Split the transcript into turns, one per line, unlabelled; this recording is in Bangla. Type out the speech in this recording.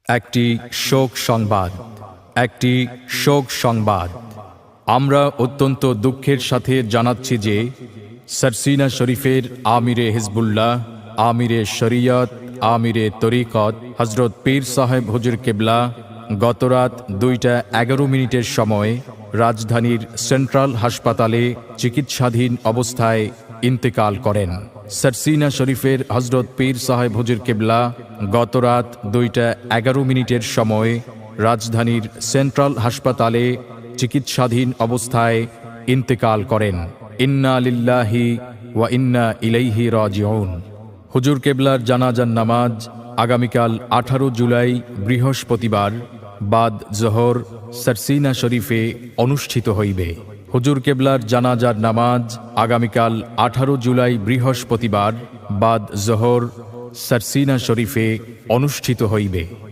একটি শোক সংবাদ। আমরা অত্যন্ত দুঃখের সাথে জানাচ্ছি যে সরসিনা শরীফের আমিরে হিজবুল্লাহ, আমিরে শরিয়ত, আমিরে তরিকত হজরত পীর সাহেব হুজুর কেবলা গতরাত 2:11 সময় রাজধানীর সেন্ট্রাল হাসপাতালে চিকিৎসাধীন অবস্থায় ইন্তেকাল করেন। সরসিনা শরীফের হজরত পীর সাহেব হুজুর কেবলা গতরাত 2:11 সময় রাজধানীর সেন্ট্রাল হাসপাতালে চিকিৎসাধীন অবস্থায় ইন্তেকাল করেন। ইন্না লিল্লাহি ওয়া ইন্না ইলাইহি রাজিউন। হুজুর কেবলার জানাজার নামাজ আগামীকাল 18 জুলাই বৃহস্পতিবার বাদ জোহর সরসিনা শরীফে অনুষ্ঠিত হইবে। হুজুর কেবলার জানাজার নামাজ আগামীকাল 18 জুলাই বৃহস্পতিবার বাদ জোহর সরসিনা শরীফে অনুষ্ঠিত হইবে।